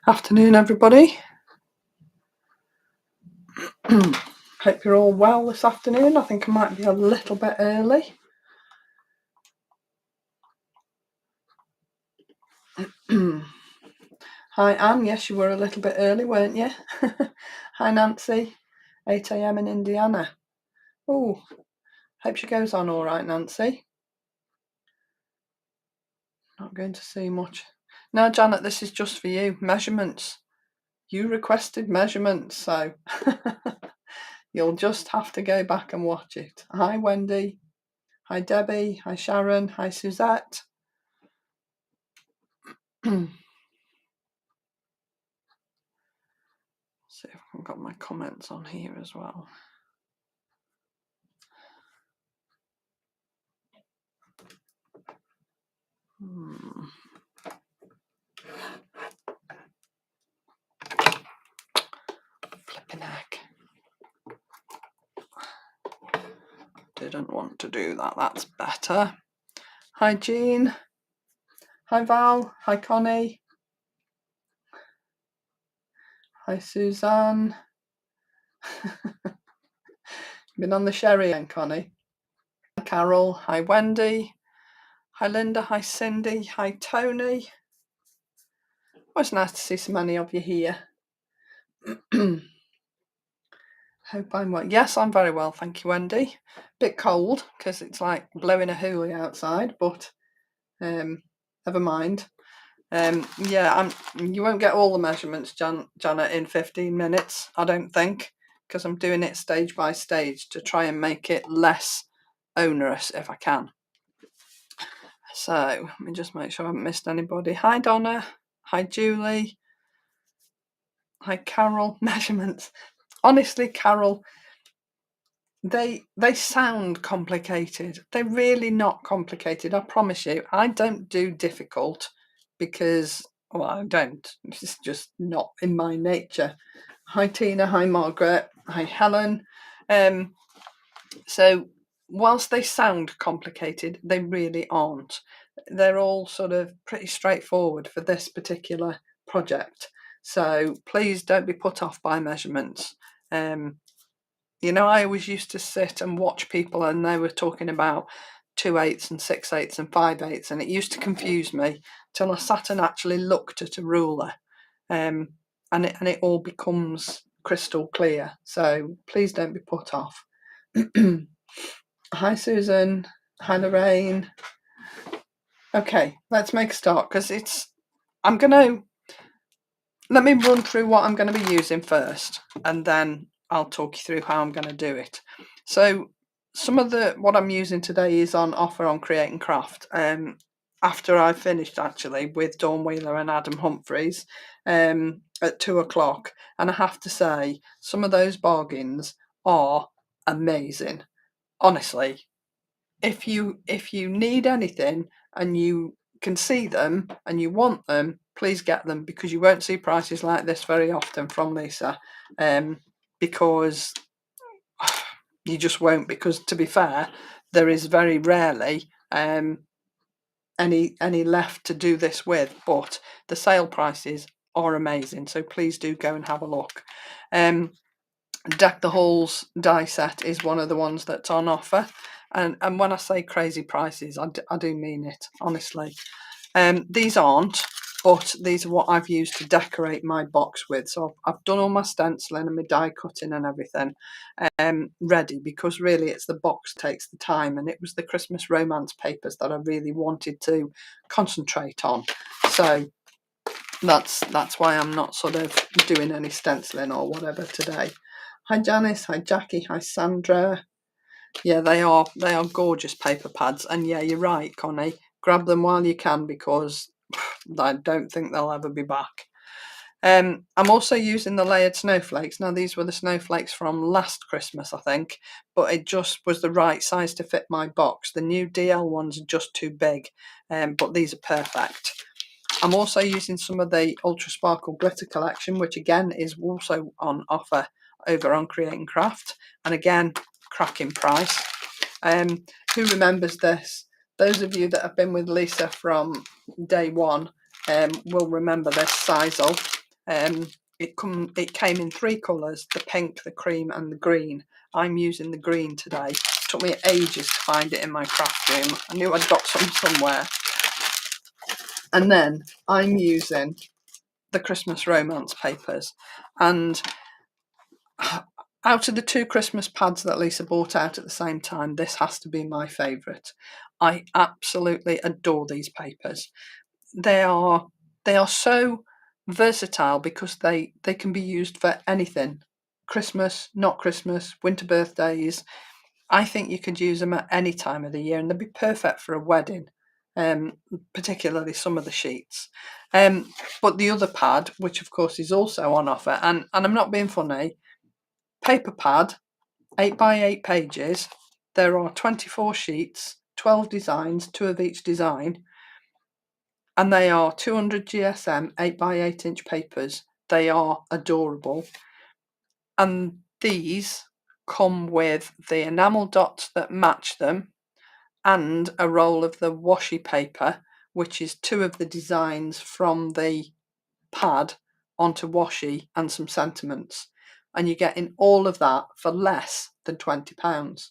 Afternoon, everybody. Hope you're all well this afternoon. I think I might be a little bit early. Hi, Anne. Yes, you were a little bit early, weren't you? Hi, Nancy. 8 a.m. in Indiana. Oh, hope she goes on all right, Nancy. Not going to see much. No, Janet, this is just for you. Measurements. You requested measurements, so you'll just have to go back and watch it. Hi, Wendy. Hi, Debbie. Hi, Sharon. Hi, Suzette. See if I've got my comments on here as well. Flipping heck. Didn't want to do that. That's better. Hi, Jean. Hi, Val. Hi, Connie. Hi, Suzanne. Been on the sherry again, Connie. Hi, Carol. Hi, Wendy. Hi, Linda. Hi, Cindy. Hi, Tony. Well, it's nice to see so many of you here. Hope I'm well. Yes, I'm very well, thank you, Wendy. Bit cold because it's like blowing a hoolie outside, but never mind. Yeah, you won't get all the measurements, Janet, in 15 minutes, I don't think, because I'm doing it stage by stage to try and make it less onerous if I can. So let me just make sure I haven't missed anybody. Hi, Donna. Hi, Julie. Hi, Carol. Measurements. Honestly, Carol, they sound complicated. They're really not complicated, I promise you. I don't do difficult because, well, I don't. It's just not in my nature. Hi, Tina. Hi, Margaret. Hi, Helen. So whilst they sound complicated, they really aren't. They're all sort of pretty straightforward for this particular project. So please don't be put off by measurements. You know, I always used to sit and watch people and they were talking about 2/8 and 6/8 and 5/8, and it used to confuse me till I sat and actually looked at a ruler, and it all becomes crystal clear. So please don't be put off. Hi, Susan. Hi, Lorraine. Okay, let's make a start because let me run through what I'm going to be using first, and then I'll talk you through how I'm going to do it. So some of what I'm using today is on offer on Create and Craft. After I finished actually with Dawn Wheeler and Adam Humphreys at 2 o'clock, and I have to say some of those bargains are amazing. Honestly, if you need anything and you can see them and you want them, please get them, because you won't see prices like this very often from Lisa, because you just won't, because to be fair, there is very rarely any left to do this with, but the sale prices are amazing, so please do go and have a look. Deck the Halls die set is one of the ones that's on offer, and when I say crazy prices, I do mean it, honestly. These aren't, but these are what I've used to decorate my box with. So I've done all my stenciling and my die cutting and everything ready, because really it's the box takes the time, and it was the Christmas romance papers that I really wanted to concentrate on. So that's why I'm not sort of doing any stenciling or whatever today. Hi Janice, hi Jackie, hi Sandra. Yeah, they are gorgeous paper pads, and yeah, you're right, Connie. Grab them while you can, because I don't think they'll ever be back. I'm also using the layered snowflakes. Now, these were the snowflakes from last Christmas, I think, but it just was the right size to fit my box. The new DL ones are just too big, but these are perfect. I'm also using some of the Ultra Sparkle Glitter collection, which again is also on offer over on Create and Craft, and again, cracking price. Who remembers this? Those of you that have been with Lisa from day one will remember this sisal. It came in 3 colours: the pink, the cream and the green. I'm using the green today. It took me ages to find it in my craft room. I knew I'd got some somewhere. And then I'm using the Christmas Romance papers, and out of the 2 Christmas pads that Lisa bought out at the same time, this has to be my favourite. I absolutely adore these papers. They are so versatile because they can be used for anything. Christmas, not Christmas, winter birthdays. I think you could use them at any time of the year, and they'd be perfect for a wedding, particularly some of the sheets. But the other pad, which of course is also on offer, and I'm not being funny, paper pad, 8 by 8 pages. There are 24 sheets, 12 designs, 2 of each design, and they are 200 GSM 8 by 8 inch papers. They are adorable, and these come with the enamel dots that match them, and a roll of the washi paper, which is 2 of the designs from the pad onto washi, and some sentiments. And you're getting all of that for less than £20,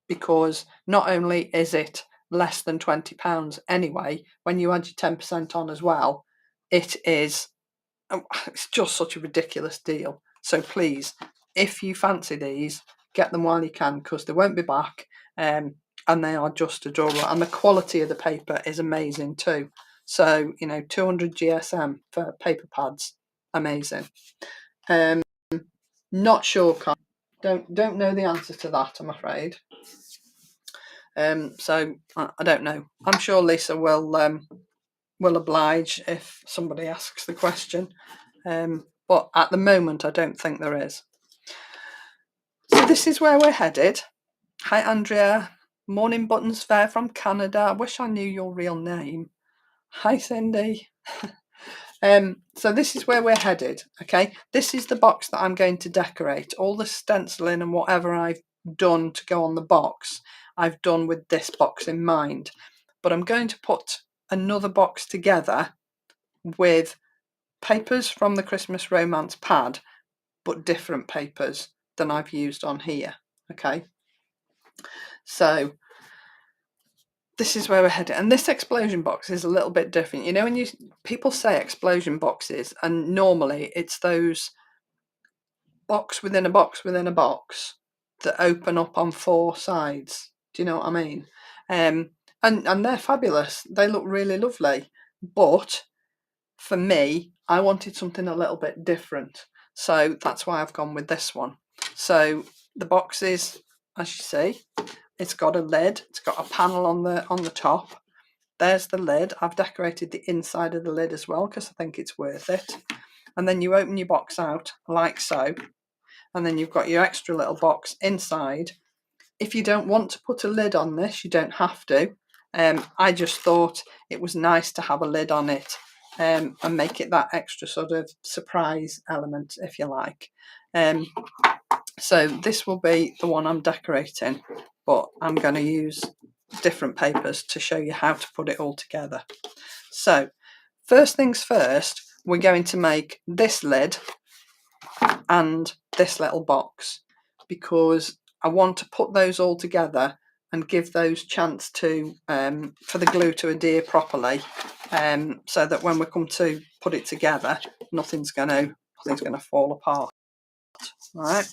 because not only is it less than £20 anyway, when you add your 10% on as well, it's just such a ridiculous deal. So please, if you fancy these, get them while you can, because they won't be back, and they are just adorable, and the quality of the paper is amazing too. So 200 GSM for paper pads, amazing. Not sure, Carl. Don't know the answer to that, I'm afraid. So I don't know. I'm sure Lisa will oblige if somebody asks the question. But at the moment, I don't think there is. So this is where we're headed. Hi, Andrea. Morning Buttons Fair from Canada. I wish I knew your real name. Hi, Cindy. So this is where we're headed. Okay, this is the box that I'm going to decorate. All the stenciling and whatever I've done to go on the box, I've done with this box in mind. But I'm going to put another box together with papers from the Christmas Romance pad, but different papers than I've used on here. Okay, so this is where we're headed, and this explosion box is a little bit different. When people say explosion boxes, and normally it's those box within a box within a box that open up on 4 sides. Do you know what I mean? And they're fabulous. They look really lovely, but for me, I wanted something a little bit different, so that's why I've gone with this one. So the box is, as you see, it's got a lid, it's got a panel on the top. There's the lid. I've decorated the inside of the lid as well, because I think it's worth it. And then you open your box out like so, and then you've got your extra little box inside. If you don't want to put a lid on this, you don't have to. I just thought it was nice to have a lid on it, and make it that extra sort of surprise element, if you like. So this will be the one I'm decorating, but I'm going to use different papers to show you how to put it all together. So first things first, we're going to make this lid and this little box, because I want to put those all together and give those chance to for the glue to adhere properly, so that when we come to put it together, nothing's going to fall apart. All right,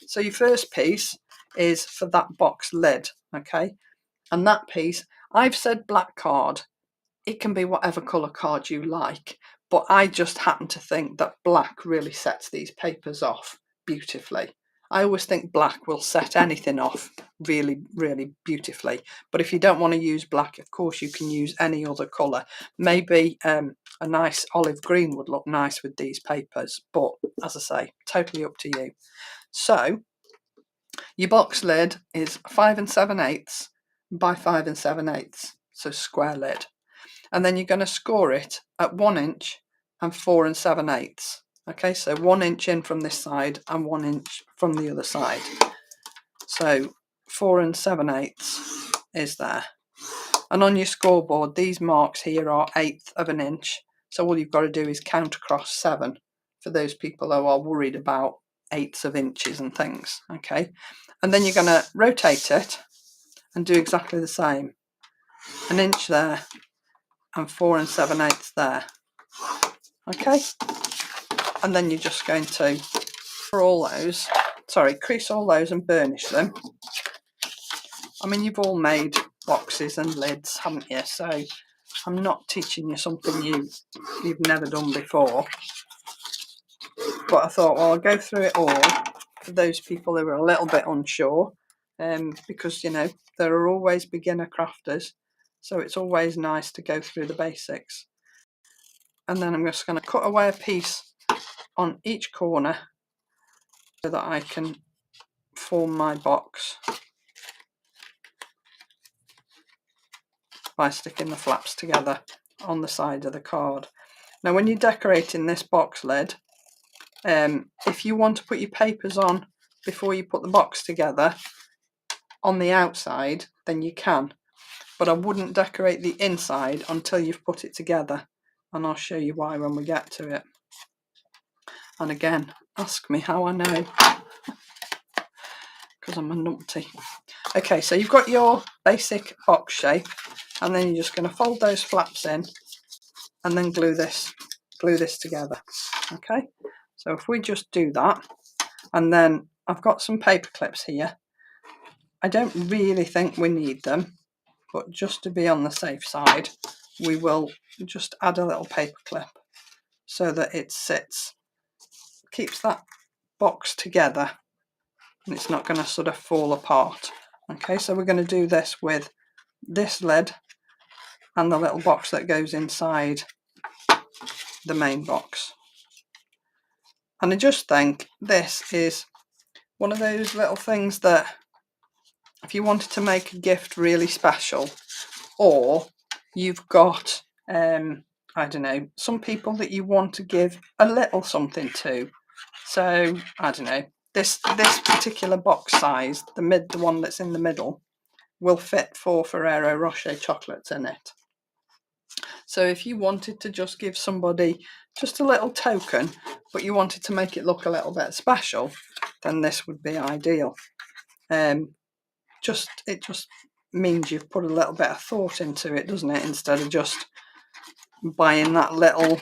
so your first piece is for that box lid. Okay, and that piece, I've said black card. It can be whatever colour card you like, but I just happen to think that black really sets these papers off beautifully. I always think black will set anything off really, really beautifully. But if you don't want to use black, of course, you can use any other colour. Maybe a nice olive green would look nice with these papers. But as I say, totally up to you. So your box lid is 5 7/8 by 5 7/8. So square lid. And then you're going to score it at 1 inch and 4 7/8. Okay, so 1 inch in from this side and 1 inch from the other side. So 4 7/8 is there. And on your scoreboard, these marks here are 1/8 of an inch. So all you've got to do is count across 7 for those people who are worried about 1/8 of inches and things. Okay, and then you're going to rotate it and do exactly the same. 1 inch there and 4 7/8 there. Okay, and then you're just going to crease all those and burnish them. I mean, you've all made boxes and lids, haven't you? So I'm not teaching you something you've never done before. But I thought, well, I'll go through it all for those people who are a little bit unsure, because, you know, there are always beginner crafters. So it's always nice to go through the basics. And then I'm just going to cut away a piece on each corner so that I can form my box by sticking the flaps together on the side of the card. Now when you're decorating this box lid, if you want to put your papers on before you put the box together on the outside, then you can, but I wouldn't decorate the inside until you've put it together, and I'll show you why when we get to it. And again, ask me how I know, because I'm a numpty. Okay, so you've got your basic box shape, and then you're just going to fold those flaps in and then glue this together. Okay, so if we just do that, and then I've got some paper clips here. I don't really think we need them, but just to be on the safe side, we will just add a little paper clip so that it sits, keeps that box together, and it's not going to sort of fall apart. Okay, so we're going to do this with this lid and the little box that goes inside the main box. And I just think this is one of those little things that if you wanted to make a gift really special, or you've got I don't know, some people that you want to give a little something to. So I don't know, this particular box size, the one that's in the middle, will fit 4 Ferrero Rocher chocolates in it. So if you wanted to just give somebody just a little token, but you wanted to make it look a little bit special, then this would be ideal. It just means you've put a little bit of thought into it, doesn't it? Instead of just buying that little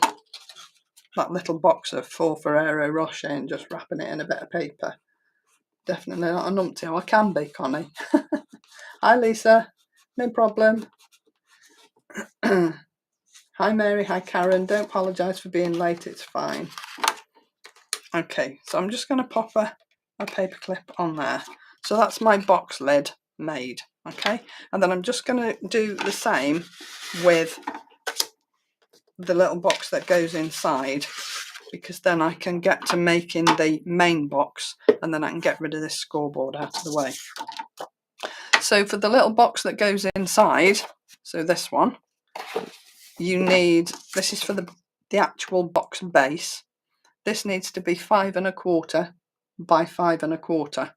box of 4 Ferrero Rocher and just wrapping it in a bit of paper. Definitely not a numpty. I can be, Connie. Hi Lisa, no problem. Hi Mary, hi Karen, don't apologise for being late, it's fine. Okay, so I'm just going to pop a paper clip on there. So that's my box lid made, okay? And then I'm just going to do the same with the little box that goes inside, because then I can get to making the main box, and then I can get rid of this scoreboard out of the way. So for the little box that goes inside, so this one, this is for the actual box base. This needs to be 5 1/4 by 5 1/4,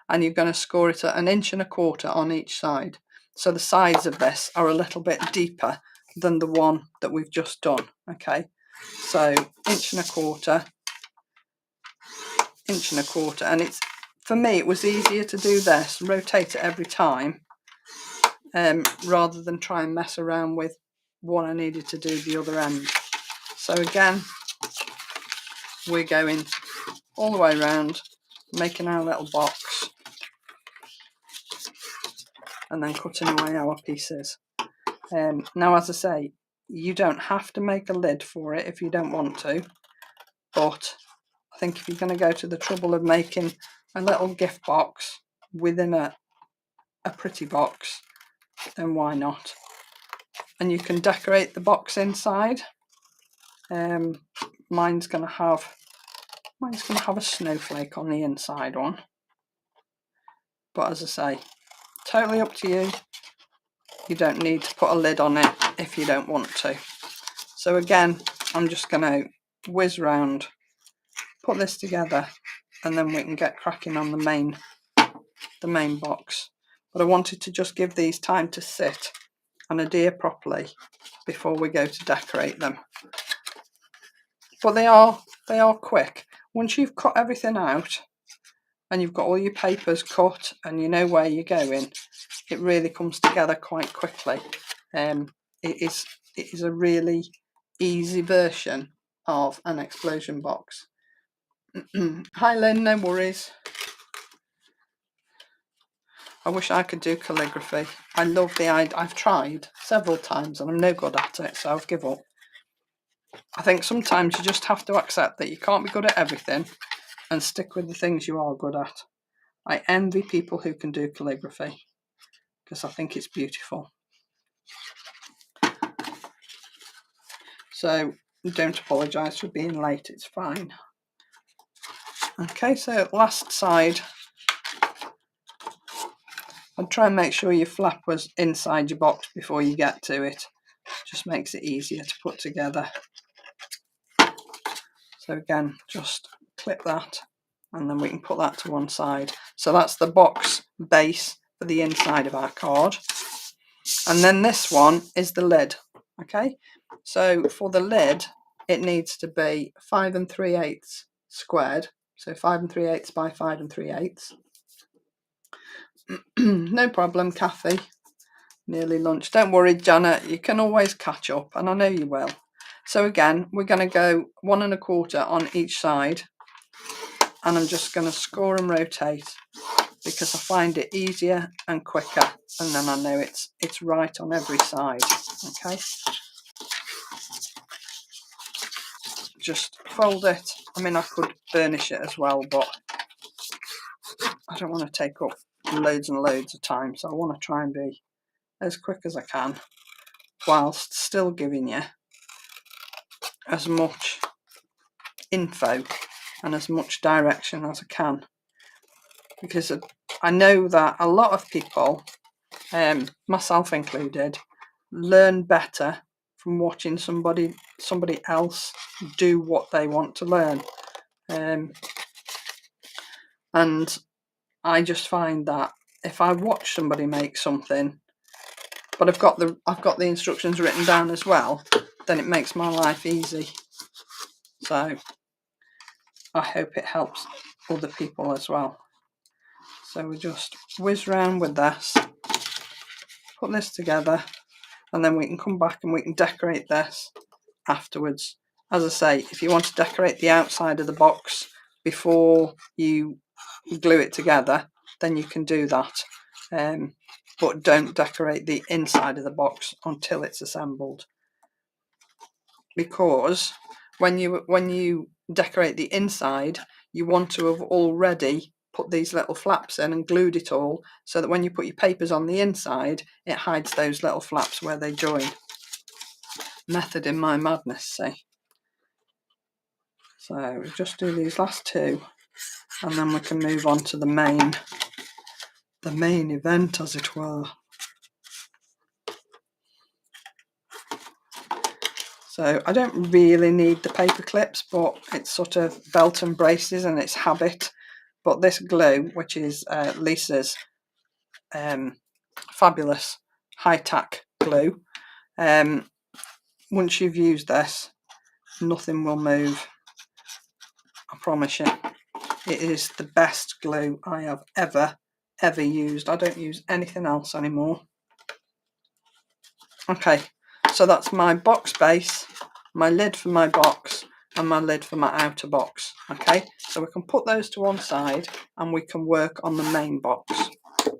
and you're going to score it at 1 1/4 on each side. So the sides of this are a little bit deeper than the one that we've just done. Okay, so 1 1/4, 1 1/4, and it's, for me, it was easier to do this, rotate it every time, rather than try and mess around with what I needed to do the other end. So again, we're going all the way around, making our little box, and then cutting away our pieces. Now, as I say, You don't have to make a lid for it if you don't want to, but I think if you're going to go to the trouble of making a little gift box within a pretty box, then why not? And you can decorate the box inside. Mine's going to have a snowflake on the inside one, but as I say, totally up to you. You don't need to put a lid on it if you don't want to. So again, I'm just going to whiz round, put this together, and then we can get cracking on the main box. But I wanted to just give these time to sit and adhere properly before we go to decorate them. But they are quick. Once you've cut everything out and you've got all your papers cut and you know where you're going, it really comes together quite quickly. It is a really easy version of an explosion box. Hi Lynn, no worries. I wish I could do calligraphy. I love the idea. I've tried several times and I'm no good at it, so I've given up. I think sometimes you just have to accept that you can't be good at everything and stick with the things you are good at. I envy people who can do calligraphy because I think it's beautiful. So don't apologise for being late, it's fine. Okay, so last side. I'd try and make sure your flap was inside your box before you get to it. Just makes it easier to put together. So again, just clip that and then we can put that to one side. So that's the box base for the inside of our card. And then this one is the lid. Okay, so for the lid, it needs to be 5 3/8 squared. So 5 3/8 by 5 3/8. No problem, Kathy. Nearly lunch. Don't worry, Janet, you can always catch up, and I know you will. So again, we're going to go 1 1/4 on each side, and I'm just going to score and rotate because I find it easier and quicker, and then I know it's right on every side. Okay, just fold it. I mean, I could burnish it as well, but I don't want to take up loads and loads of time, so I want to try and be as quick as I can whilst still giving you as much info and as much direction as I can, because I know that a lot of people, myself included, learn better from watching somebody else do what they want to learn, and I just find that if I watch somebody make something but I've got the instructions written down as well, then it makes my life easy. So I hope it helps other people as well. So we just whiz round with this, put this together, and then we can come back and we can decorate this afterwards. As I say, if you want to decorate the outside of the box before you glue it together, then you can do that. But don't decorate the inside of the box until it's assembled, because when you decorate the inside, you want to have already put these little flaps in and glued it all, so that when you put your papers on the inside, it hides those little flaps where they join. Method in my madness, see. So we just do these last two, and then we can move on to the main event, as it were. So I don't really need the paper clips, but it's sort of belt and braces and it's habit. But this glue, which is Lisa's fabulous high-tack glue, once you've used this, nothing will move. I promise you. It is the best glue I have ever used. I don't use anything else anymore. Okay, so that's my box base, my lid for my box, and my lid for my outer box. Okay, so we can put those to one side and we can work on the main box. So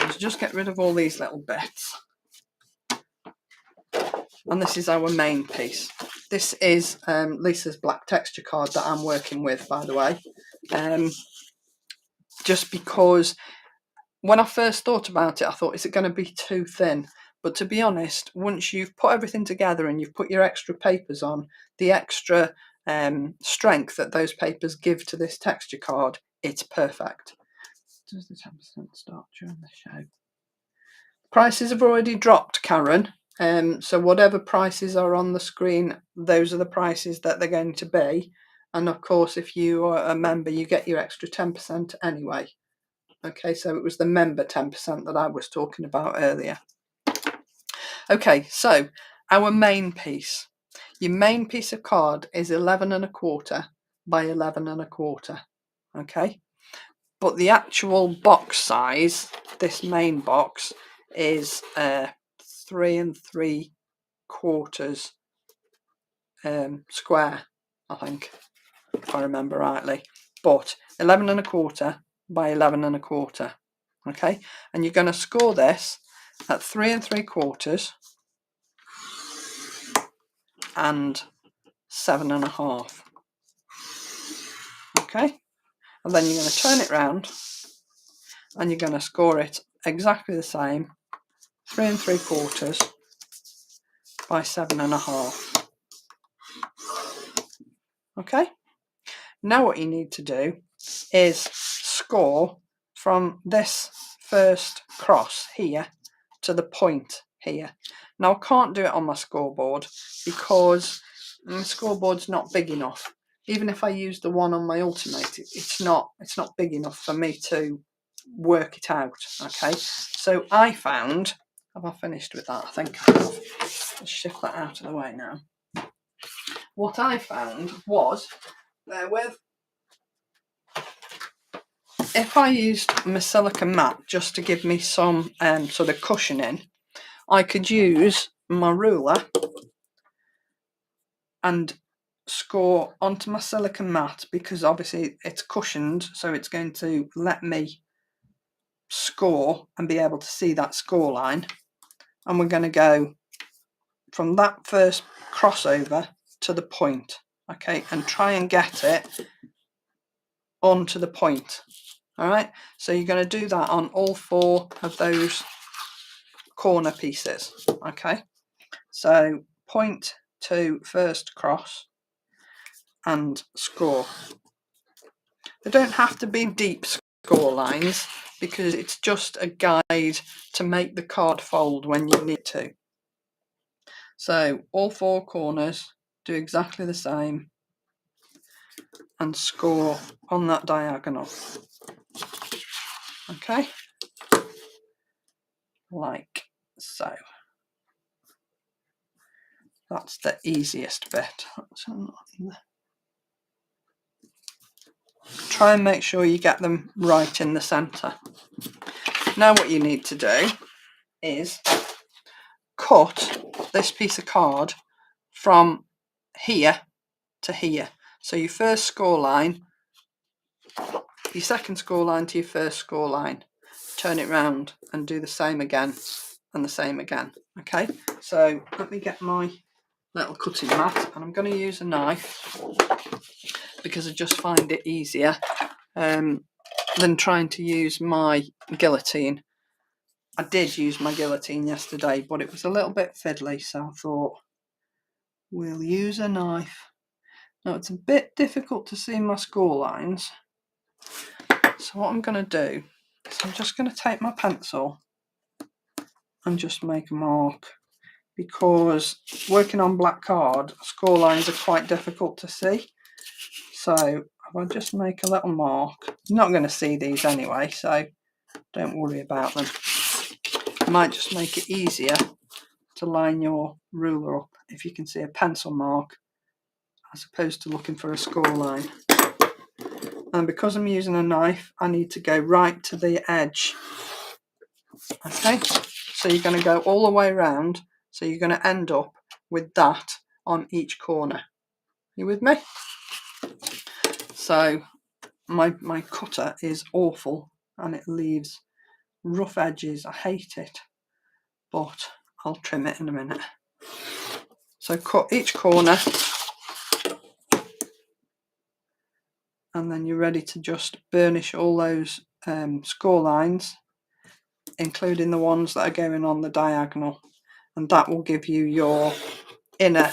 let's just get rid of all these little bits. and this is our main piece. This is Lisa's black texture card that I'm working with, by the way, just because when I first thought about it, I thought, is it going to be too thin? But to be honest, once you've put everything together and you've put your extra papers on, the extra strength that those papers give to this texture card, it's perfect. Does the 10% start during the show? Prices have already dropped, Karen. So whatever prices are on the screen, those are the prices that they're going to be. And of course, if you are a member, you get your extra 10% anyway. Okay, so it was the member 10% that I was talking about earlier. Okay, so our main piece. Your main piece of card is 11¼ by 11¼ okay, but the actual box size, this main box, is 3¾ square, I think, if I remember rightly, but 11¼ by 11¼ okay, and you're going to score this at 3¾ and 7½. Okay, and then you're going to turn it round and you're going to score it exactly the same, 3¾ by 7½. Okay, now what you need to do is score from this first cross here to the point here. Now I can't do it on my scoreboard because my scoreboard's not big enough. Even if I use the one on my Ultimate, it's not big enough for me to work it out. Okay, so I found, have I finished with that? I think I have. Let's shift that out of the way now. What I found was, if I used my silicone mat just to give me some sort of cushioning, I could use my ruler and score onto my silicone mat, because obviously it's cushioned, so it's going to let me score and be able to see that score line. And we're going to go from that first crossover to the point, okay, and try and get it onto the point. All right, so you're going to do that on all 4 of those corner pieces. Okay, so point to first cross and score. They don't have to be deep score lines because it's just a guide to make the card fold when you need to. So all 4 corners, do exactly the same and score on that diagonal. Okay, like so. That's the easiest bit. Try and make sure you get them right in the centre. Now what you need to do is cut this piece of card from here to here. So your first score line, your second score line to your first score line. Turn it round and do the same again and the same again. Okay, so let me get my little cutting mat, and I'm going to use a knife because I just find it easier than trying to use my guillotine. I did use my guillotine yesterday, but it was a little bit fiddly, so I thought we'll use a knife. Now it's a bit difficult to see my score lines, so what I'm going to do is I'm just going to take my pencil and just make a mark, because working on black card, score lines are quite difficult to see. So if I just make a little mark, you're not going to see these anyway, so don't worry about them. It might just make it easier to line your ruler up if you can see a pencil mark as opposed to looking for a score line. And because I'm using a knife, I need to go right to the edge. Okay, so you're going to go all the way around, so you're going to end up with that on each corner. You with me? So my cutter is awful and it leaves rough edges. I hate it, but I'll trim it in a minute. So cut each corner, and then you're ready to just burnish all those score lines, including the ones that are going on the diagonal, and that will give you your inner.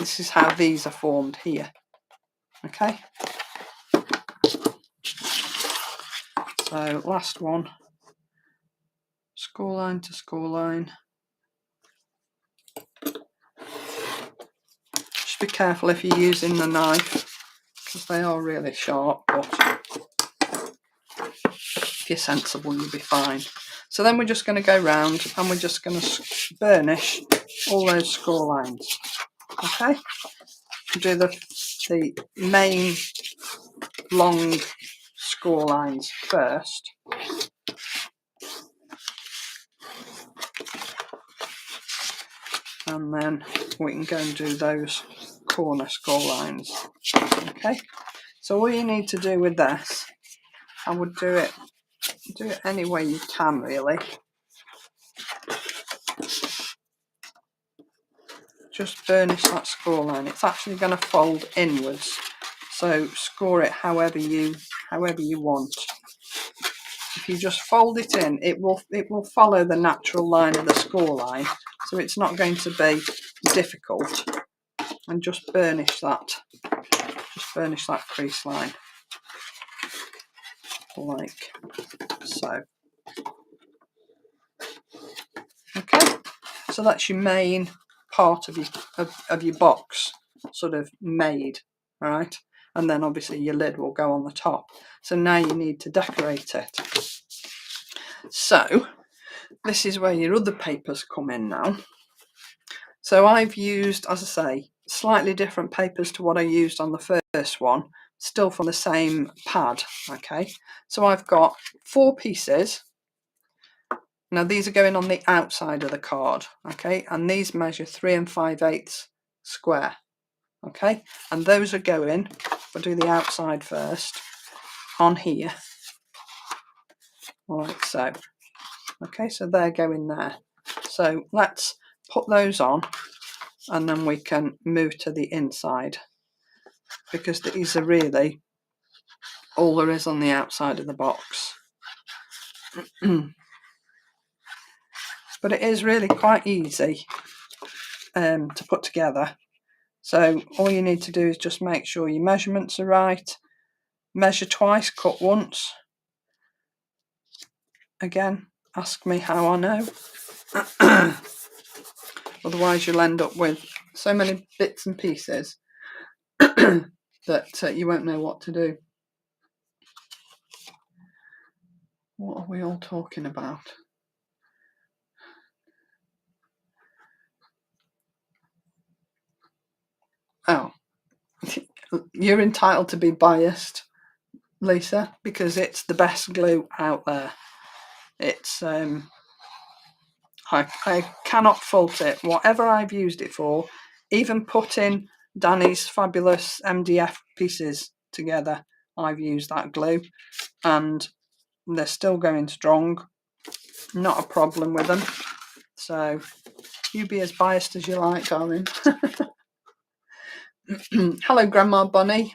This is how these are formed here. Okay, so last one, score line to score line. Just be careful if you're using the knife, because they are really sharp, but if you're sensible you'll be fine. So then we're just going to go round and we're just going to burnish all those score lines. Okay, do the main long score lines first. And then we can go and do those corner score lines. Okay, so all you need to do with this, I would do it any way you can really. Just burnish that score line. It's actually going to fold inwards, so score it however you want. If you just fold it in, it will follow the natural line of the score line, so it's not going to be difficult. And just burnish that crease line like so. Okay, so that's your main part of your box sort of made, all right? And then obviously your lid will go on the top. So now you need to decorate it. So this is where your other papers come in now. So I've used, as I say, slightly different papers to what I used on the first one, still from the same pad. Okay, so I've got 4 pieces. Now these are going on the outside of the card, okay, and these measure 3 5/8 square, okay, and those are going, we'll do the outside first, on here, like so. Okay, so they're going there. So let's put those on and then we can move to the inside, because these are really all there is on the outside of the box. But it is really quite easy to put together. So all you need to do is just make sure your measurements are right. Measure twice, cut once. Again, ask me how I know. Otherwise you'll end up with so many bits and pieces that you won't know what to do. What are we all talking about? Oh, you're entitled to be biased, Lisa, because it's the best glue out there. It's I cannot fault it. Whatever I've used it for, even putting Danny's fabulous MDF pieces together, I've used that glue and they're still going strong. Not a problem with them. So you be as biased as you like, darling. Hello, Grandma Bonnie.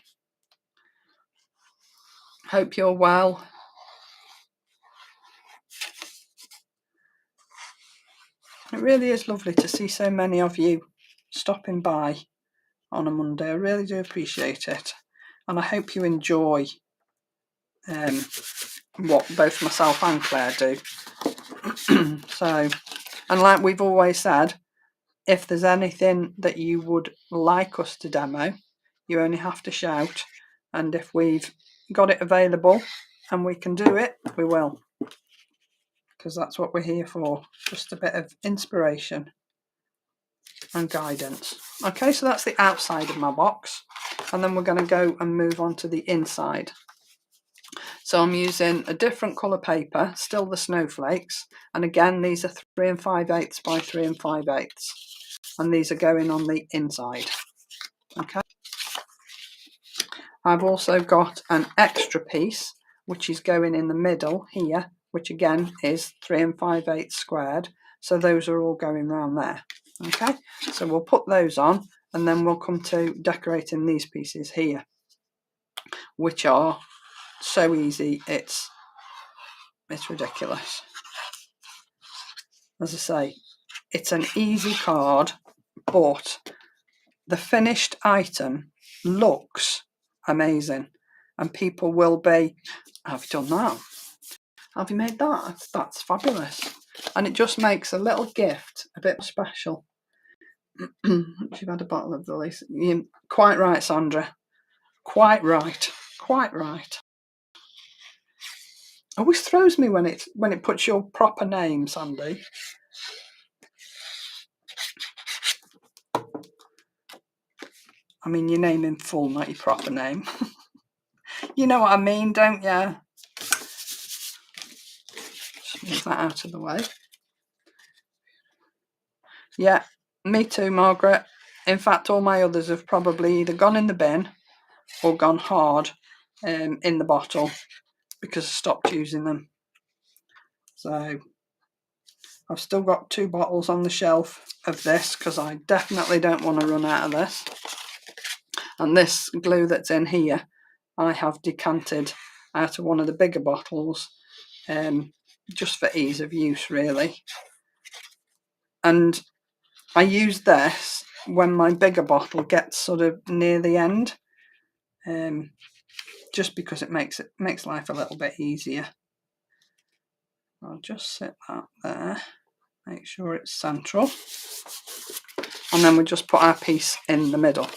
Hope you're well. It really is lovely to see so many of you stopping by on a Monday. I really do appreciate it. And I hope you enjoy what both myself and Claire do. So, and like we've always said, if there's anything that you would like us to demo, you only have to shout, and if we've got it available and we can do it, we will, because that's what we're here for, just a bit of inspiration and guidance. Okay, so that's the outside of my box, and then we're going to go and move on to the inside. So I'm using a different colour paper, still the snowflakes, and again these are 3 5/8 by 3 5/8, and these are going on the inside. Okay, I've also got an extra piece which is going in the middle here, which again is 3 5/8 squared, so those are all going round there. Okay, so we'll put those on, and then we'll come to decorating these pieces here, which are so easy, it's ridiculous. As I say, it's an easy card, but the finished item looks amazing, and people will be, have you done that? Have you made that? That's fabulous. And it just makes a little gift a bit special. You've had a bottle of the lace. You're quite right, Sandra. Quite right. Quite right. Always throws me when it puts your proper name, Sandy. I mean your name in full, not your proper name. You know what I mean, don't you? Just move that out of the way. Yeah, me too, Margaret. In fact, all my others have probably either gone in the bin or gone hard in the bottle because I stopped using them. So I've still got 2 bottles on the shelf of this because I definitely don't want to run out of this. And this glue that's in here, I have decanted out of one of the bigger bottles just for ease of use, really. And I use this when my bigger bottle gets sort of near the end, just because it makes life a little bit easier. I'll just sit that there, make sure it's central, and then we just put our piece in the middle.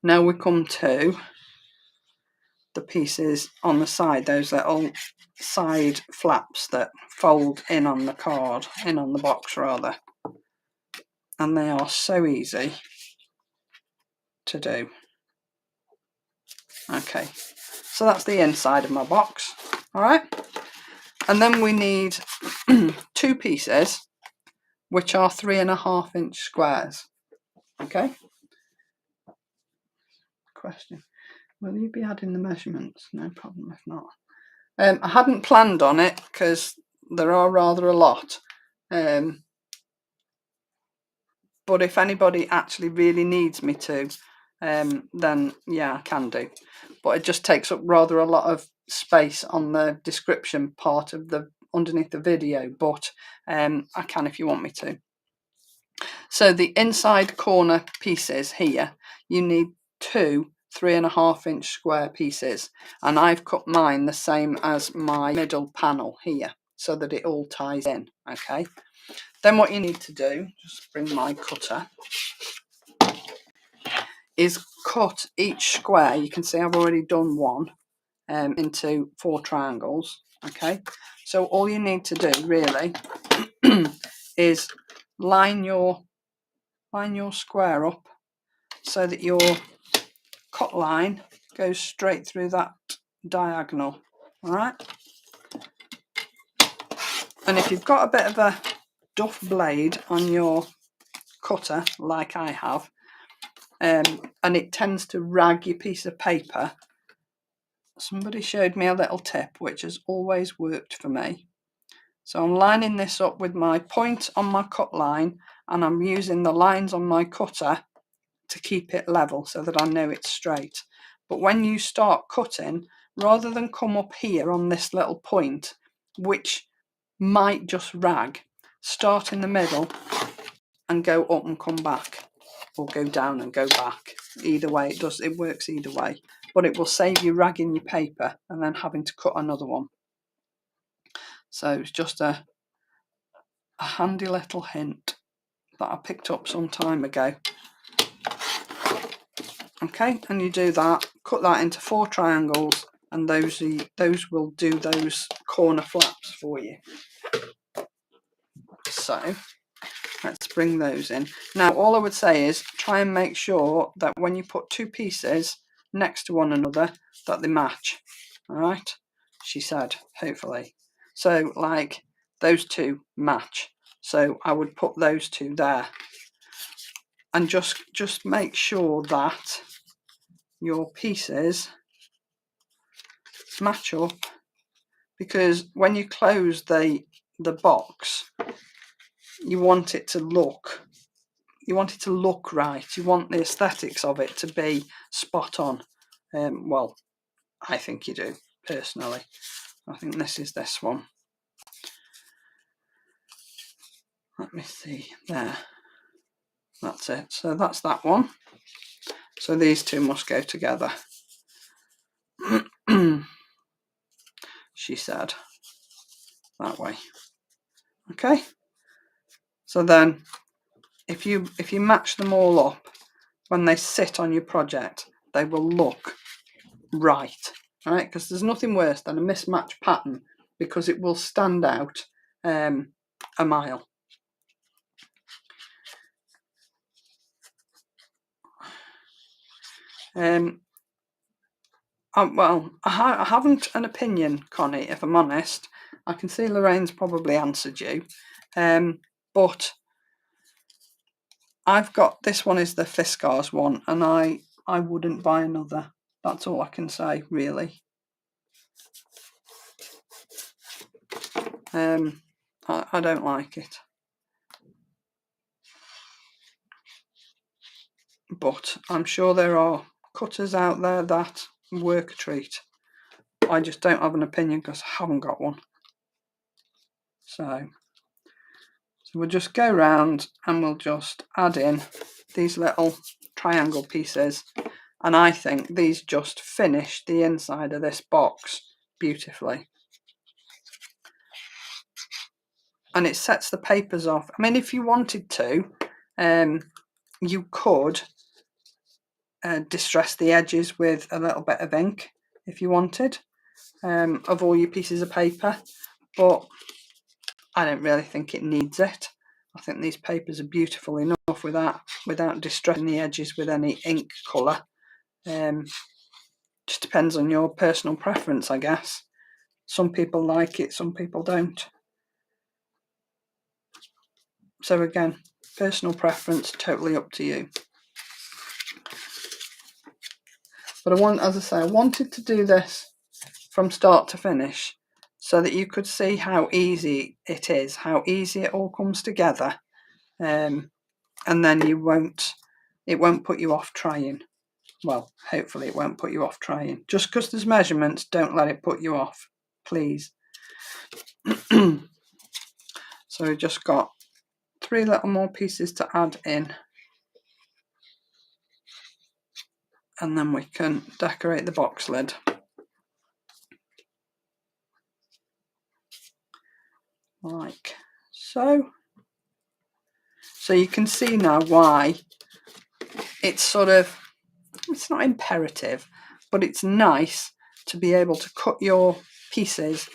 Now we come to the pieces on the side, those little side flaps that fold in on the card, in on the box rather, and they are so easy to do. Okay, so that's the inside of my box. All right, and then we need 2 pieces which are 3.5 inch squares. Okay, question, will you be adding the measurements? No problem if not. I hadn't planned on it because there are rather a lot, but if anybody actually really needs me to, then yeah, I can do. But it just takes up rather a lot of space on the description part of the underneath the video, but I can if you want me to. So the inside corner pieces here, you need 2 3.5 inch square pieces, and I've cut mine the same as my middle panel here so that it all ties in. Okay, then what you need to do, just bring my cutter, is cut each square. You can see I've already done one into 4 triangles. Okay, so all you need to do really is line your square up so that your cut line goes straight through that diagonal. All right, and if you've got a bit of a duff blade on your cutter like I have, and it tends to rag your piece of paper, somebody showed me a little tip which has always worked for me. So I'm lining this up with my point on my cut line, and I'm using the lines on my cutter to keep it level so that I know it's straight. But when you start cutting, rather than come up here on this little point, which might just rag, start in the middle and go up and come back, or go down and go back. Either way, it works either way, but it will save you ragging your paper and then having to cut another one. So it's just a handy little hint that I picked up some time ago. Okay, and you do that, cut that into 4 triangles, and those will do those corner flaps for you. So let's bring those in. Now all I would say is try and make sure that when you put 2 pieces next to one another that they match. All right, she said, hopefully. So like those 2 match, so I would put those 2 there, and just make sure that your pieces match up, because when you close the box, you want it to look right. You want the aesthetics of it to be spot on. Well, I think you do, personally. I think this is this one. Let me see, there. That's it. So that's that one. So these two must go together. She said. That way. Okay. So then if you match them all up, when they sit on your project, they will look right. Right? Because there's nothing worse than a mismatched pattern, because it will stand out a mile. Well, I haven't an opinion, Connie, if I'm honest. I can see Lorraine's probably answered you. But I've got, this one is the Fiskars one, and I wouldn't buy another. That's all I can say, really. I don't like it. But I'm sure there are cutters out there that work a treat. I just don't have an opinion because I haven't got one. So we'll just go round and we'll just add in these little triangle pieces, and I think these just finish the inside of this box beautifully. And it sets the papers off. I mean, if you wanted to, you could distress the edges with a little bit of ink if you wanted, of all your pieces of paper, but I don't really think it needs it. I think these papers are beautiful enough without distressing the edges with any ink colour. Just depends on your personal preference, I guess. Some people like it, some people don't. So again, personal preference, totally up to you. But as I say, I wanted to do this from start to finish so that you could see how easy it is, how easy it all comes together, and then it won't put you off trying. Well, hopefully it won't put you off trying. Just because there's measurements, don't let it put you off, please. So we've just got 3 little more pieces to add in, and then we can decorate the box lid. Like so. So you can see now why it's it's not imperative, but it's nice to be able to cut your pieces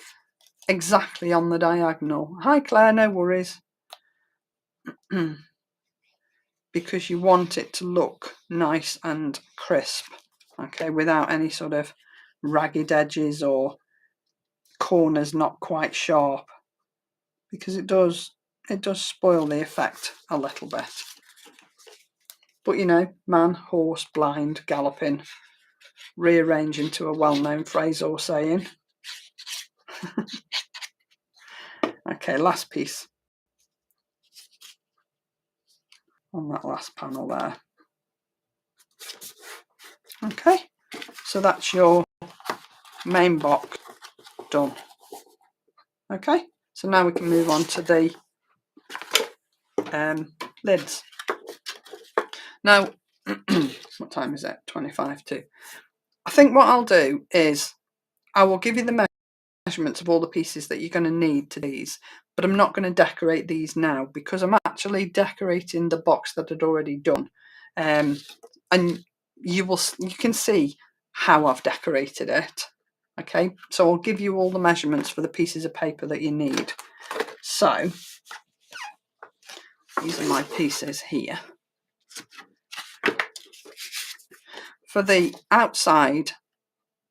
exactly on the diagonal. Hi Claire, no worries. Because you want it to look nice and crisp, okay, without any sort of ragged edges or corners not quite sharp, because it does spoil the effect a little bit. But you know, man, horse, blind, galloping, rearrange into a well-known phrase or saying. Okay, last piece on that last panel there. Okay, so that's your main box done. Okay, so now we can move on to the lids. Now, what time is it? 25 to. I think what I'll do is I will give you the measurements of all the pieces that you're going to need to these, but I'm not going to decorate these now because I'm actually decorating the box that I'd already done, and you can see how I've decorated it. Okay, so I'll give you all the measurements for the pieces of paper that you need. So these are my pieces here. For the outside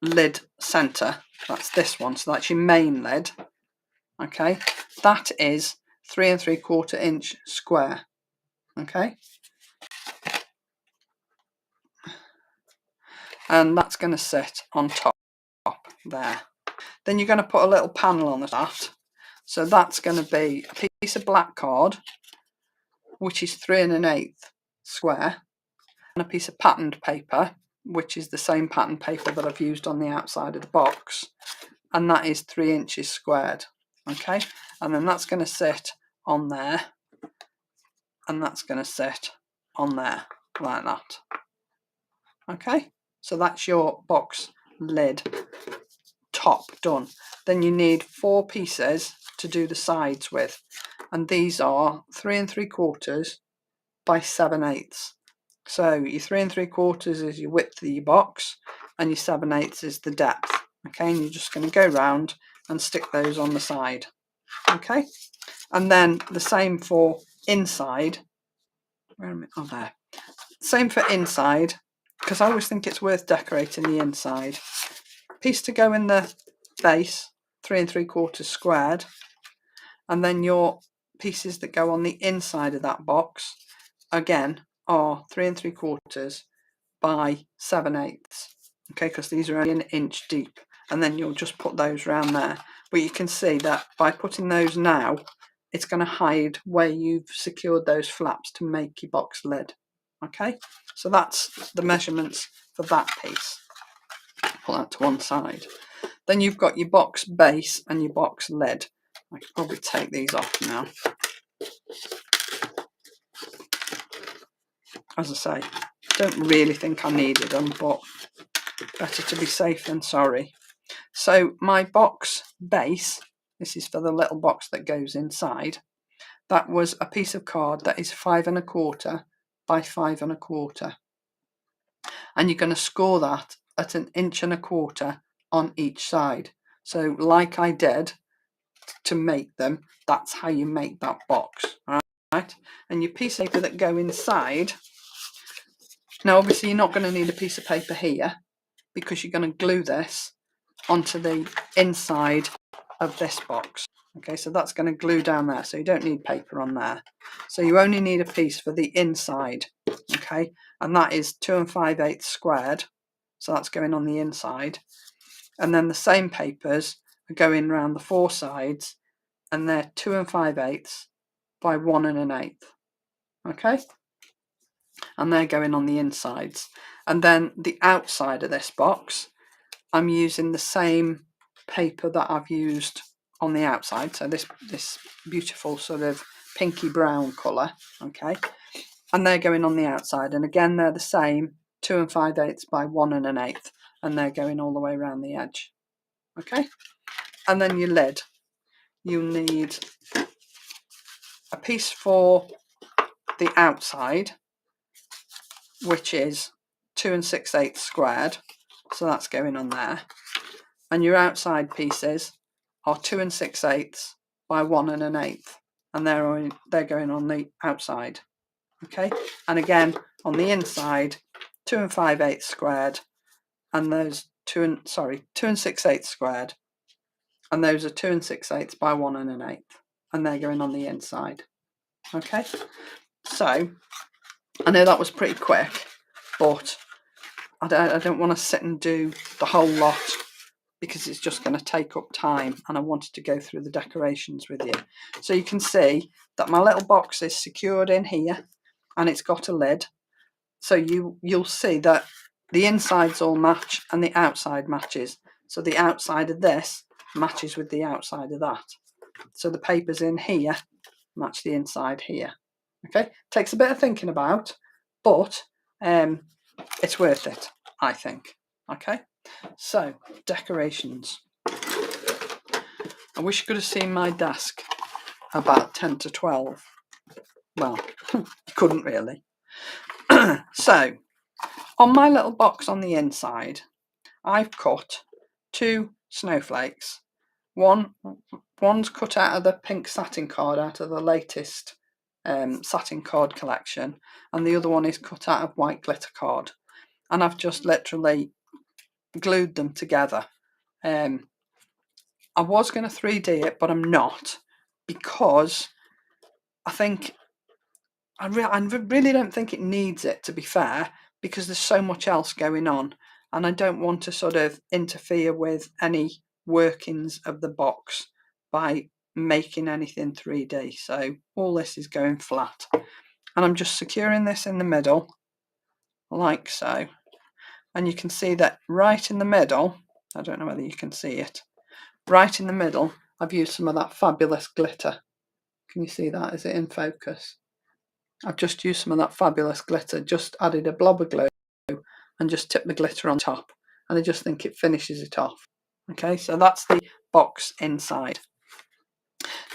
lid centre, that's this one, so that's your main lid. Okay, that is 3 3/4 inch square. Okay, and that's going to sit on top there. Then you're going to put a little panel on the top, so that's going to be a piece of black card which is 3 1/8 square, and a piece of patterned paper, which is the same pattern paper that I've used on the outside of the box, and that is 3 inches squared. Okay, and then that's going to sit on there, and that's going to sit on there like that. Okay, so that's your box lid top done. Then you need 4 pieces to do the sides with, and these are 3 3/4 by 7/8. So your 3 3/4 is your width of your box, and your 7/8 is the depth. Okay, and you're just going to go round and stick those on the side. Okay, and then the same for inside. Where am I? Oh, there. Same for inside, because I always think it's worth decorating the inside. Piece to go in the base, 3 3/4 squared, and then your pieces that go on the inside of that box again are 3 3/4 by 7/8. Okay, because these are only an inch deep, and then you'll just put those around there. But you can see that by putting those now, it's going to hide where you've secured those flaps to make your box lid. Okay, so that's the measurements for that piece. Pull that to one side. Then you've got your box base and your box lid. I could probably take these off now. As I say, don't really think I needed them, but better to be safe than sorry. So my box base, this is for the little box that goes inside, that was a piece of card that is 5 1/4 by 5 1/4. And you're going to score that at 1 1/4 on each side. So like I did to make them, that's how you make that box, right? And your piece of paper that go inside, now obviously you're not going to need a piece of paper here, because you're going to glue this onto the inside of this box. Okay, so that's going to glue down there, so you don't need paper on there. So you only need a piece for the inside. Okay, and that is 2 5/8 squared, so that's going on the inside. And then the same papers are going around the 4 sides, and they're 2 5/8 by 1 1/8. Okay, and they're going on the insides. And then the outside of this box, I'm using the same paper that I've used on the outside, so this beautiful sort of pinky brown colour. Okay, and they're going on the outside, and again they're the same, 2 5/8 by 1 1/8, and they're going all the way around the edge. Okay, and then your lid, you need a piece for the outside, which is 2 6/8 squared, so that's going on there. And your outside pieces are 2 6/8 by 1 1/8, and they're going on the outside. Okay, and again on the inside, 2 5/8 squared, and those 2 6/8 squared, and those are 2 6/8 by 1 1/8, and they're going on the inside. Okay, so I know that was pretty quick, but I don't want to sit and do the whole lot, because it's just going to take up time, and I wanted to go through the decorations with you. So you can see that my little box is secured in here, and it's got a lid. So you'll see that the insides all match and the outside matches. So the outside of this matches with the outside of that. So the papers in here match the inside here. Okay, takes a bit of thinking about, but it's worth it, I think. Okay, so decorations. I wish you could have seen my desk about 10 to 12. Well, you couldn't really. So on my little box on the inside, I've cut 2 snowflakes. One's cut out of the pink satin card, out of the latest satin card collection, and the other one is cut out of white glitter card, and I've just literally glued them together. I was going to 3D it, but I'm not, because I think I really don't think it needs it, to be fair, because there's so much else going on, and I don't want to sort of interfere with any workings of the box by making anything 3D. So all this is going flat. and I'm just securing this in the middle like so, and you can see that right in the middle, I don't know whether you can see it, right in the middle I've used some of that fabulous glitter. Can you see that? Is it in focus? I've just used some of that fabulous glitter, just added a blob of glue and just tipped the glitter on top, and I just think it finishes it off. Okay, so that's the box inside.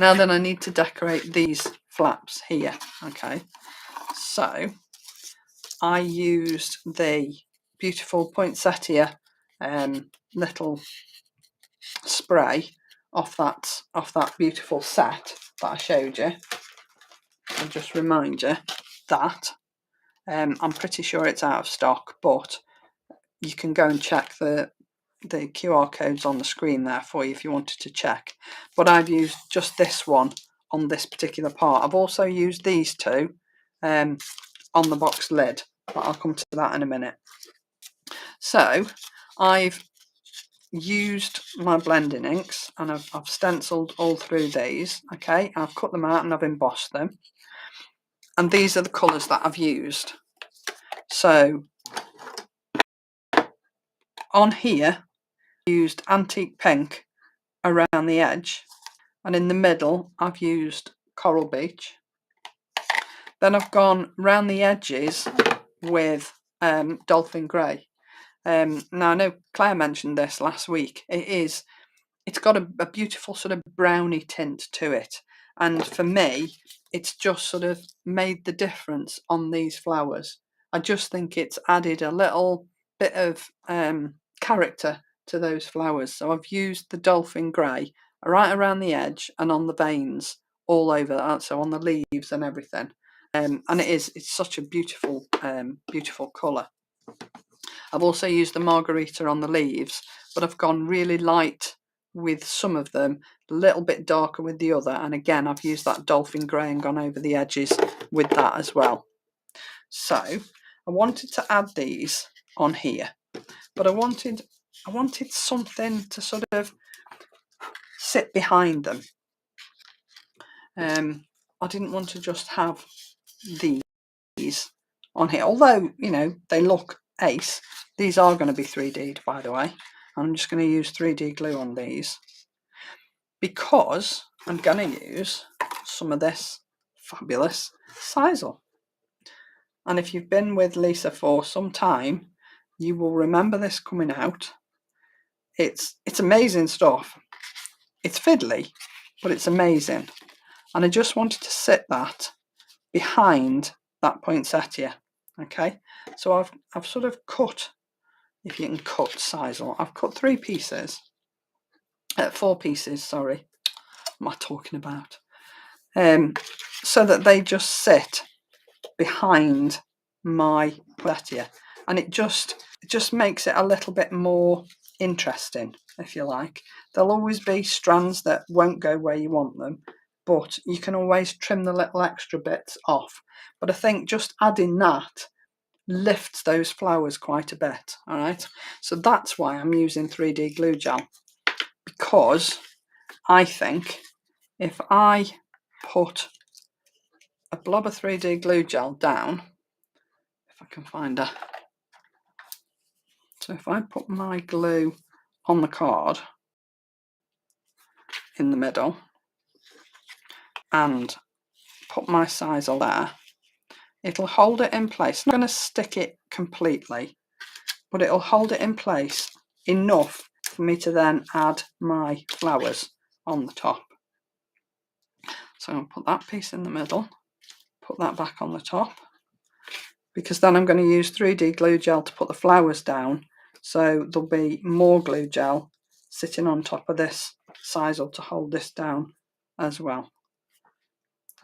Now then I need to decorate these flaps here. Okay, so I used the beautiful poinsettia little spray off that beautiful set that I showed you. I'll just remind you that I'm pretty sure it's out of stock, but you can go and check the QR codes on the screen there for you if you wanted to check. But I've used just this one on this particular part. I've also used these two on the box lid, but I'll come to that in a minute. So I've used my blending inks and I've stenciled all through these. Okay, I've cut them out and I've embossed them, and these are the colours that I've used. So on here I used antique pink around the edge, and in the middle I've used coral beach. Then I've gone round the edges with dolphin grey. Now I know Claire mentioned this last week. It's got a beautiful sort of browny tint to it, and for me it's just sort of made the difference on these flowers. I just think it's added a little bit of character to those flowers. So I've used the dolphin grey right around the edge and on the veins all over that, so on the leaves and everything. And it's such a beautiful beautiful colour. I've also used the margarita on the leaves, but I've gone really light with some of them, a little bit darker with the other, and again I've used that dolphin grey and gone over the edges with that as well. So I wanted to add these on here, but I wanted something to sort of sit behind them. I didn't want to just have these on here, although you know they look ace. These are going to be 3D'd, by the way. I'm just going to use 3D glue on these because I'm going to use some of this fabulous sisal. And if you've been with Lisa for some time, you will remember this coming out. It's amazing stuff. It's fiddly, but it's amazing. And I just wanted to sit that behind that poinsettia. Okay, so I've sort of cut, if you can cut sisal, I've cut 4 pieces, sorry, what am I talking about? So that they just sit behind my poinsettia, and it just makes it a little bit more interesting, if you like. There'll always be strands that won't go where you want them, but you can always trim the little extra bits off. But I think just adding that lifts those flowers quite a bit. All right, so that's why I'm using 3D glue gel, because I think if I put a blob of 3D glue gel down, if I can find a, so if I put my glue on the card in the middle and put my sisal there, it'll hold it in place. I'm not going to stick it completely, but it'll hold it in place enough for me to then add my flowers on the top. So I'm going to put that piece in the middle, put that back on the top, because then I'm going to use 3D glue gel to put the flowers down, so there'll be more glue gel sitting on top of this sisal to hold this down as well.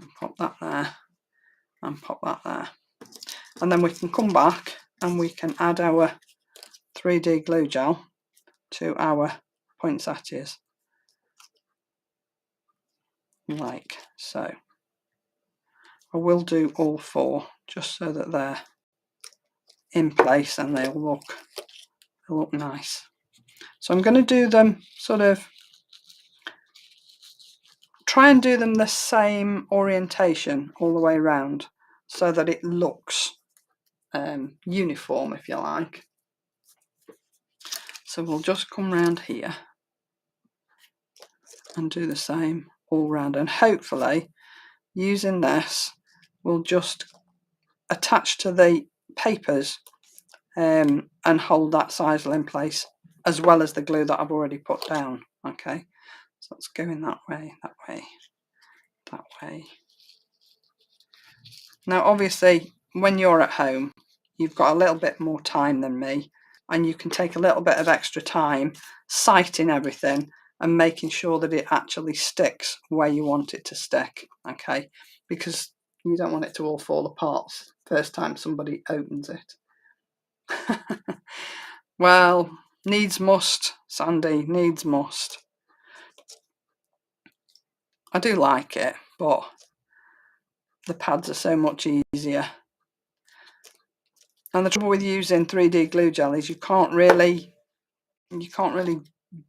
And pop that there and pop that there, and then we can come back and we can add our 3D glue gel to our poinsettias like so. I will do all 4 just so that they're in place and they'll look nice. So I'm going to do them sort of, try and do them the same orientation all the way around. so that it looks uniform, if you like. So we'll just come round here and do the same all round, and hopefully using this we'll just attach to the papers and hold that sisal in place, as well as the glue that I've already put down. Okay, so it's going that way, that way, that way. Now obviously when you're at home you've got a little bit more time than me, and you can take a little bit of extra time sighting everything and making sure that it actually sticks where you want it to stick. Okay, because you don't want it to all fall apart first time somebody opens it. Well, needs must, Sandy, needs must. I do like it, but the pads are so much easier. And the trouble with using 3D glue gel is you can't really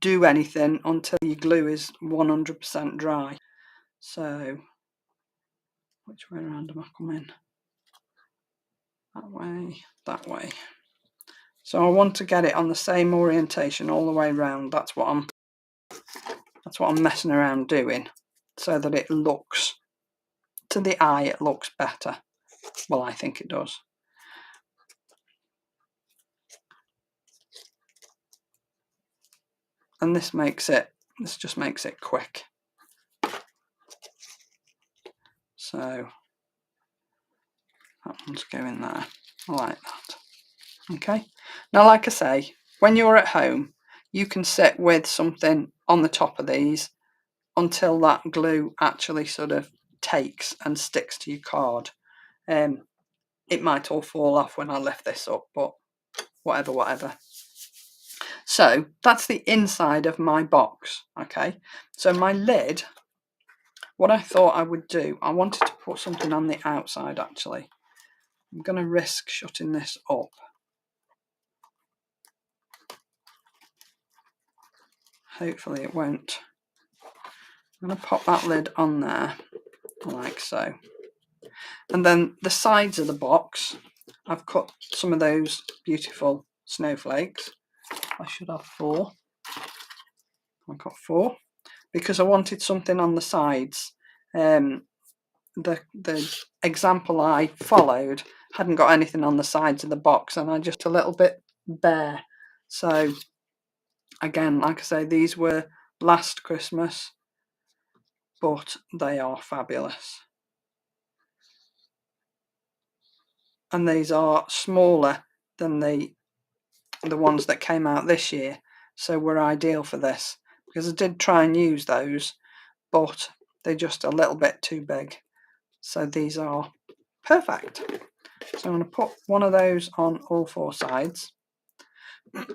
do anything until your glue is 100% dry. So which way around am I coming? That way, that way. So I want to get it on the same orientation all the way around. That's what I'm messing around doing, so that it looks, to the eye, it looks better. Well, I think it does. And this just makes it quick. So that one's going there. I like that. Okay, now like I say, when you're at home you can sit with something on the top of these until that glue actually sort of takes and sticks to your card. It might all fall off when I lift this up, but whatever. So that's the inside of my box. Okay, so my lid, what I thought I would do, I wanted to put something on the outside actually. I'm going to risk shutting this up. Hopefully it won't. I'm going to pop that lid on there like so. And then the sides of the box, I've cut some of those beautiful snowflakes. I should have 4. I've got 4 because I wanted something on the sides. The example I followed hadn't got anything on the sides of the box, and I just a little bit bare. So again, like I say, these were last Christmas, but they are fabulous. And these are smaller than the ones that came out this year, so were ideal for this, because I did try and use those, but they're just a little bit too big. So these are perfect. So I'm going to put one of those on all 4 sides.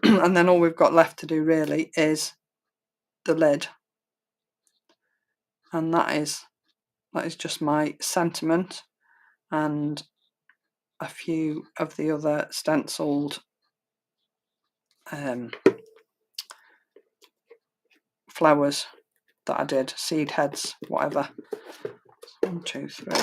And then all we've got left to do really is the lid. And that is just my sentiment and a few of the other stenciled flowers that I did, seed heads, whatever. 1, 2, 3.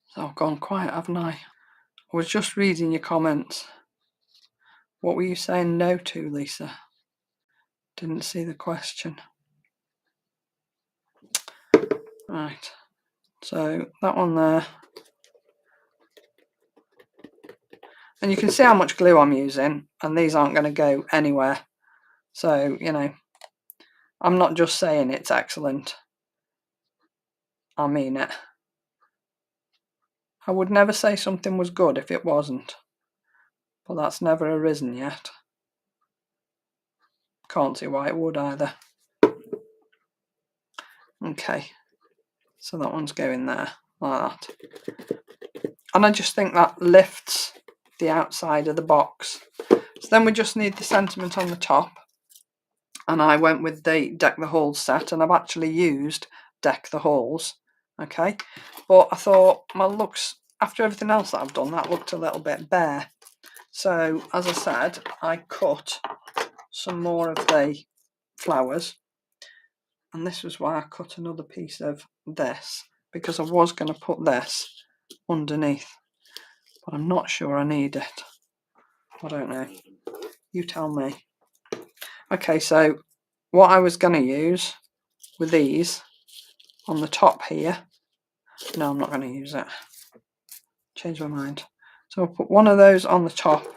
So I've gone quiet, haven't I? I was just reading your comments. What were you saying no to, Lisa? Didn't see the question. Right, so that one there. And you can see how much glue I'm using, and these aren't going to go anywhere. So, you know, I'm not just saying it's excellent. I mean it. I would never say something was good if it wasn't. But that's never arisen yet. Can't see why it would either. Okay, so that one's going there, like that. And I just think that lifts the outside of the box. So then we just need the sentiment on the top. And I went with the Deck the Halls set, and I've actually used Deck the Halls. Okay, but I thought, well, looks, after everything else that I've done, that looked a little bit bare. So as I said, I cut some more of the flowers, and this was why I cut another piece of this, because I was going to put this underneath, but I'm not sure I need it. I don't know. You tell me. Okay, so what I was going to use with these on the top here, no, I'm not going to use it. Change my mind. So I'll put one of those on the top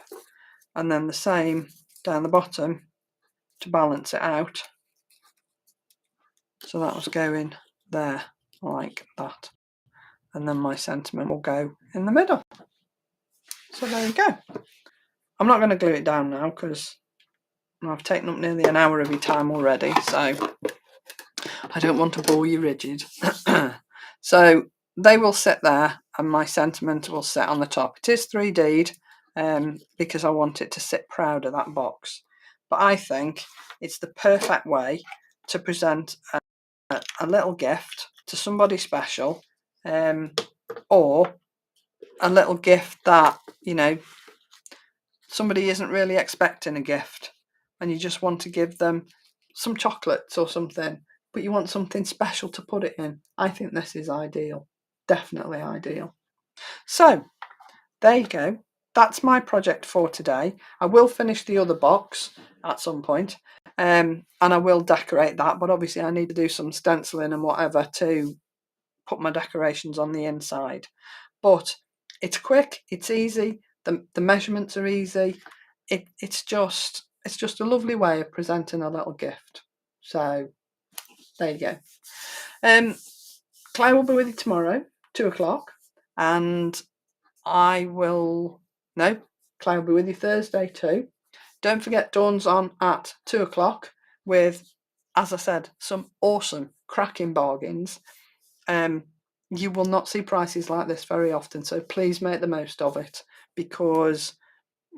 and then the same down the bottom to balance it out. So that was going there like that. And then my sentiment will go in the middle. So there you go. I'm not going to glue it down now because I've taken up nearly an hour of your time already. So I don't want to bore you rigid. So they will sit there and my sentiment will sit on the top. It is 3D'd because I want it to sit proud of that box. But I think it's the perfect way to present a little gift to somebody special, or a little gift that, you know, somebody isn't really expecting a gift and you just want to give them some chocolates or something, but you want something special to put it in. I think this is ideal. Definitely ideal. So there you go. That's my project for today. I will finish the other box at some point, and I will decorate that, but obviously I need to do some stenciling and whatever to put my decorations on the inside. But it's quick, it's easy, the measurements are easy. It's just a lovely way of presenting a little gift. So there you go. Claire will be with you tomorrow, 2 o'clock, and Claire will be with you Thursday too. Don't forget Dawn's on at 2 o'clock with, as I said, some awesome cracking bargains. You will not see prices like this very often, so please make the most of it because,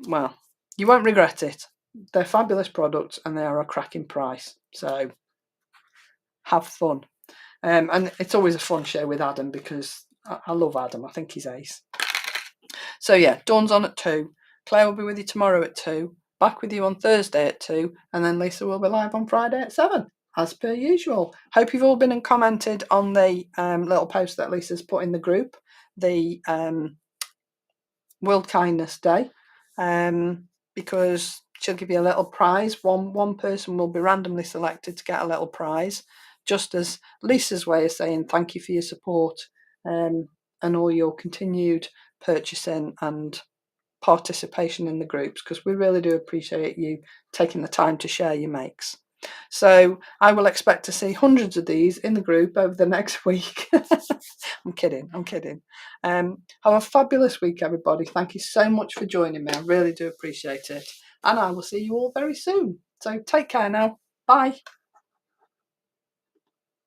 well, you won't regret it. They're fabulous products and they are a cracking price, so have fun. And it's always a fun show with Adam because I love Adam. I think he's ace. So yeah, Dawn's on at 2. Claire will be with you tomorrow at 2. Back with you on Thursday at 2. And then Lisa will be live on Friday at 7. As per usual. Hope you've all been and commented on the little post that Lisa's put in the group, the World Kindness Day, because she'll give you a little prize. One person will be randomly selected to get a little prize, just as Lisa's way of saying thank you for your support and all your continued purchasing and participation in the groups, because we really do appreciate you taking the time to share your makes. So I will expect to see hundreds of these in the group over the next week. I'm kidding. Have a fabulous week, everybody. Thank you so much for joining me. I really do appreciate it. And I will see you all very soon. So take care now. Bye.